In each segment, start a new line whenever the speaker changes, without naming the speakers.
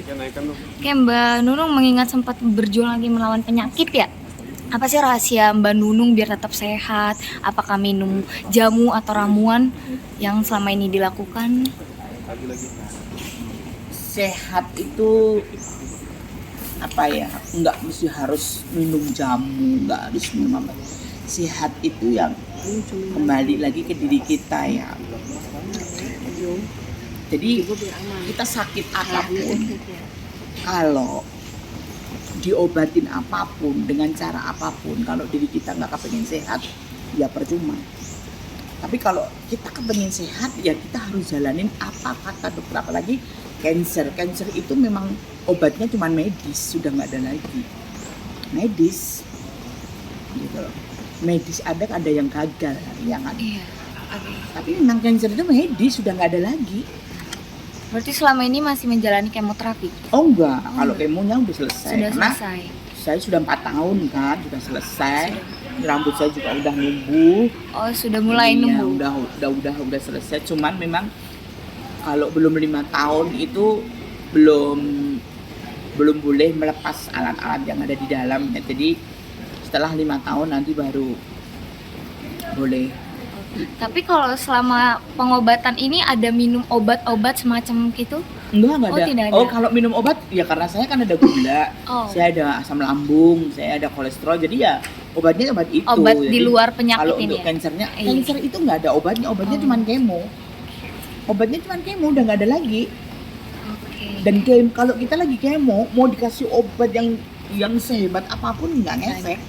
Kayak Mbak Nunung mengingat sempat berjuang lagi melawan penyakit ya. Apa sih rahasia Mbak Nunung biar tetap sehat? Apakah minum jamu atau ramuan yang selama ini dilakukan?
Sehat itu apa ya, nggak mesti harus minum jamu, nggak harus minum apa. Sehat itu yang kembali lagi ke diri kita ya. Jadi kita sakit apapun, kalau diobatin apapun dengan cara apapun, kalau diri kita nggak kepengen sehat ya percuma. Tapi kalau kita kepengen sehat ya kita harus jalanin apa kata dokter. Apalagi cancer itu memang obatnya cuma medis, sudah nggak ada lagi medis gitu loh. Medis ada yang gagal ya kan.
Iya.
Tapi memang cancer itu medis, sudah nggak ada lagi.
Berarti selama ini masih menjalani kemoterapi?
Oh enggak, kalau kemonya udah selesai.
Sudah
Karena
selesai.
saya sudah 4 tahun kan, sudah selesai. Rambut saya juga udah numbuh.
Oh, sudah mulai
Iya,
numbuh.
udah selesai. Cuman memang kalau belum 5 tahun itu belum boleh melepas alat-alat yang ada di dalamnya. Jadi setelah 5 tahun nanti baru boleh.
Tapi kalau selama pengobatan ini ada minum obat-obat semacam gitu?
Enggak
Oh,
ada.
tidak ada.
Oh, kalau minum obat ya karena saya kan ada gula,
Oh.
saya ada asam lambung, saya ada kolesterol. Jadi ya obatnya obat itu.
Obat
Jadi,
di luar penyakit
kalau
ini
untuk
ya?
kansernya,
Iya.
kanser itu nggak ada obatnya cuma kemo. Obatnya cuma kemo, udah nggak ada lagi.
Oke.
Dan kalau kita lagi kemo, mau dikasih obat yang sehebat apapun nggak ngefek.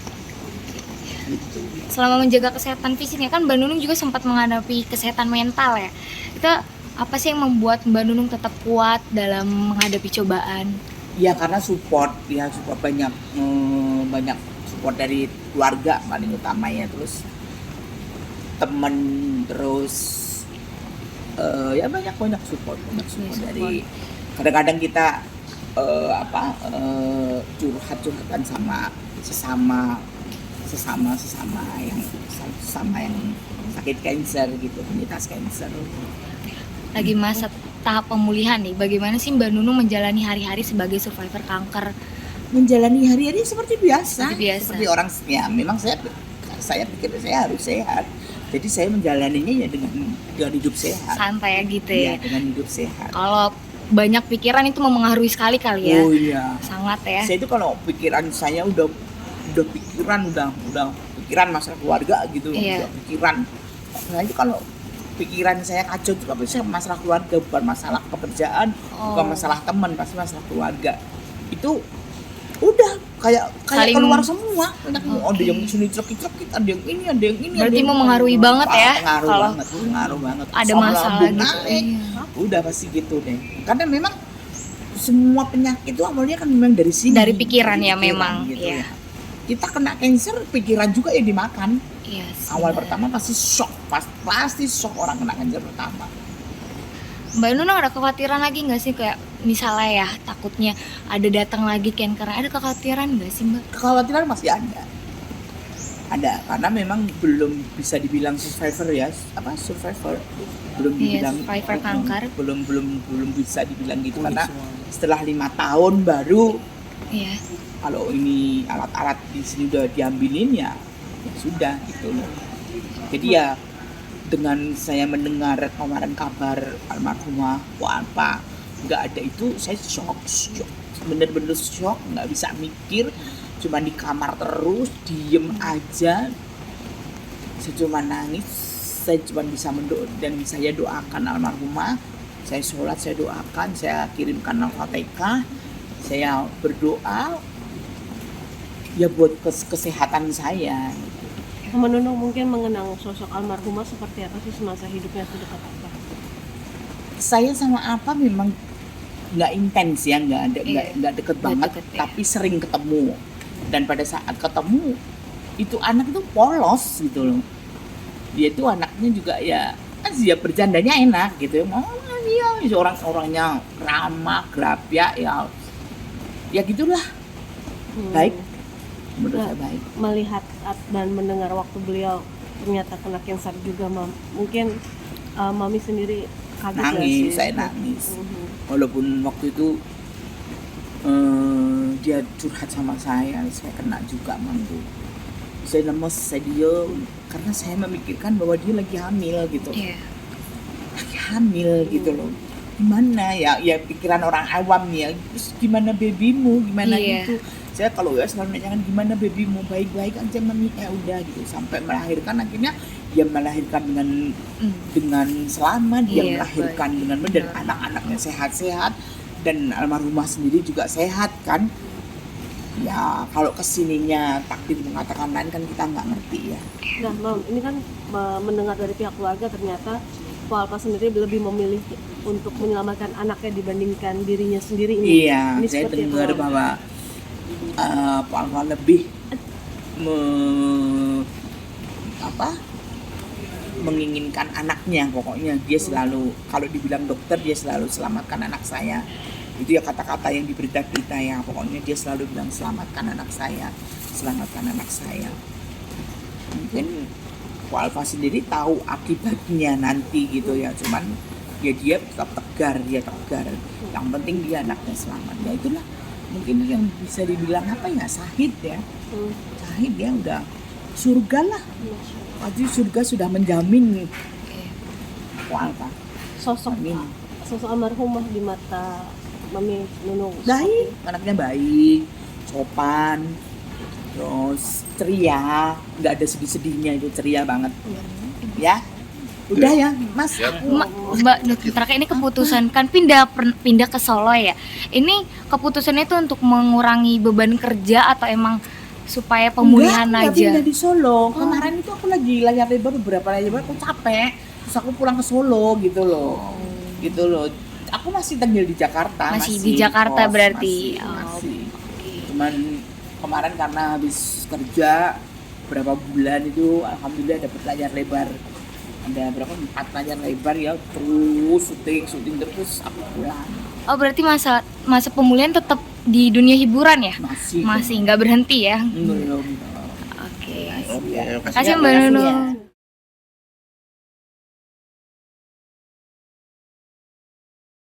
Gitu.
Selama menjaga kesehatan fisiknya kan Mbak Nunung juga sempat menghadapi kesehatan mental ya. Itu apa sih yang membuat Mbak Nunung tetap kuat dalam menghadapi cobaan?
Ya karena support banyak support dari keluarga paling utamanya, terus temen, terus ya banyak support dari kadang-kadang kita curhatan sama sesama yang sakit kanker gitu, penyintas kanker.
Lagi masa tahap pemulihan nih, bagaimana sih Mbak Nunung menjalani hari-hari sebagai survivor kanker?
Menjalani hari-hari seperti biasa. Seperti orang ya, memang saya pikir saya harus sehat. Jadi saya menjalaninya ya dengan hidup sehat.
Santai ya gitu
Ya,
ya.
dengan hidup sehat.
Kalau banyak pikiran itu memengaruhi sekali kali ya.
Oh iya.
Sangat ya.
Saya itu kalau pikiran saya udah pikiran masalah keluarga gitu,
Iya.
udah pikiran. Nah itu kalau pikiran saya kacau itu tapi saya masalah keluarga, bukan masalah pekerjaan, bukan masalah teman, pasti masalah keluarga. Itu udah kayak keluar semua. Ada yang sini cekik, ada yang ini.
Berarti memengaruhi banget ya kalau
pengaruh banget.
ada
Sama
masalah
lambung
gitu.
naik. Udah pasti gitu deh. Karena memang semua penyakit itu awalnya kan memang dari sini.
Dari pikiran ya memang.
Gitu
Iya.
ya. Kita kena kanker, pikiran juga yang dimakan.
Iya.
Awal pertama pasti shock, pasti shock orang kena kanker pertama.
Mbak Nunung ada kekhawatiran lagi nggak sih, kayak misalnya ya takutnya ada datang lagi kanker, ada kekhawatiran nggak sih Mbak?
Kekhawatiran masih ada karena memang belum bisa dibilang survivor ya, belum dibilang
survivor kanker.
belum bisa dibilang gitu karena setelah 5 tahun baru.
Iya.
Kalau ini alat-alat di sini udah diambilin ya sudah gitu loh. Jadi ya dengan saya mendengar kemarin kabar almarhumah nggak ada itu, saya shock, bener-bener shock, nggak bisa mikir, cuma di kamar terus diem aja. Saya cuma nangis, saya cuma bisa dan saya doakan almarhumah, saya sholat, saya doakan, saya kirimkan Al-Fatihah, saya berdoa ya buat kesehatan saya.
Menunung mungkin mengenang sosok almarhumah seperti apa sih semasa hidupnya, sedekat apa?
Saya sama apa memang nggak intens ya, nggak deket banget,
deket, ya.
tapi sering ketemu. Dan pada saat ketemu itu anak itu polos gitu loh. Dia itu anaknya juga ya kan dia bercandanya enak gitu. Dia orang-orangnya ramah, grapya ya gitulah. Baik. Menurut saya baik.
Melihat dan mendengar waktu beliau ternyata kena kanker juga, mungkin Mami sendiri kaget
Nangis,
sih?
saya nangis. Walaupun waktu itu dia curhat sama saya kena juga mantu. Saya lemes, saya diem karena saya memikirkan bahwa dia lagi hamil gitu,
Iya.
lagi hamil gitu loh. Gimana ya pikiran orang awam nih ya, terus gimana babymu, gimana
Iya.
gitu. Saya kalau ya selalu nanyakan gimana babymu, baik-baik aja mami, ya udah gitu, sampai melahirkan. Akhirnya dia melahirkan dengan selamat, dia
Iya,
melahirkan
baik.
dengan benar, dan anak-anaknya sehat-sehat, dan almarhumah sendiri juga sehat kan. Ya kalau kesininya takdir mengatakan lain kan kita nggak ngerti ya.
Nah, Mam, ini kan mendengar dari pihak keluarga ternyata Ko Alfa sendiri lebih memilih untuk menyelamatkan anaknya dibandingkan dirinya sendiri ini.
Iya,
Ini
saya
seperti apa,
dengar
Mam?
bahwa Pak Alfa lebih menginginkan anaknya. Pokoknya dia selalu, kalau dibilang dokter, dia selalu selamatkan anak saya. Itu ya kata-kata yang di berita-berita ya. Pokoknya dia selalu bilang selamatkan anak saya, selamatkan anak saya. Mungkin Pak Alfa sendiri tahu akibatnya nanti gitu ya. Cuman ya dia tetap tegar, dia tegar. Yang penting dia anaknya selamat. Ya itulah mungkin yang bisa dibilang apa ya, sahid ya. Sahid ya, udah surga lah. Pasti surga sudah menjamin Pak Alfa.
Sosok
Amin.
almarhumah di mata Mami Nunung.
Baik, anaknya baik, sopan, terus ceria, nggak ada sedih-sedihnya, itu ceria banget. Ya, udah ya, Mas.
Mbak terakhir ini keputusan kan pindah ke Solo ya. Ini keputusannya itu untuk mengurangi beban kerja atau emang supaya pemulihan
Enggak
aja?
pindah di Solo. Kemarin itu aku lagi layar lebar, beberapa layar lebar, aku capek, terus aku pulang ke Solo gitu loh. Gitu loh. Aku masih tinggal di Jakarta.
Masih di Jakarta
kos,
berarti.
masih. Cuman kemarin karena habis kerja berapa bulan itu, alhamdulillah dapat layar lebar. Ada berapa? 4 layar lebar ya, terus syuting terus aku pulang.
Oh berarti masa pemulihan tetap di dunia hiburan ya?
Masih.
Masih nggak berhenti ya?
Belum.
Oke.
Oke,
Makasih Mbak
Makasih
Nunung.
ya.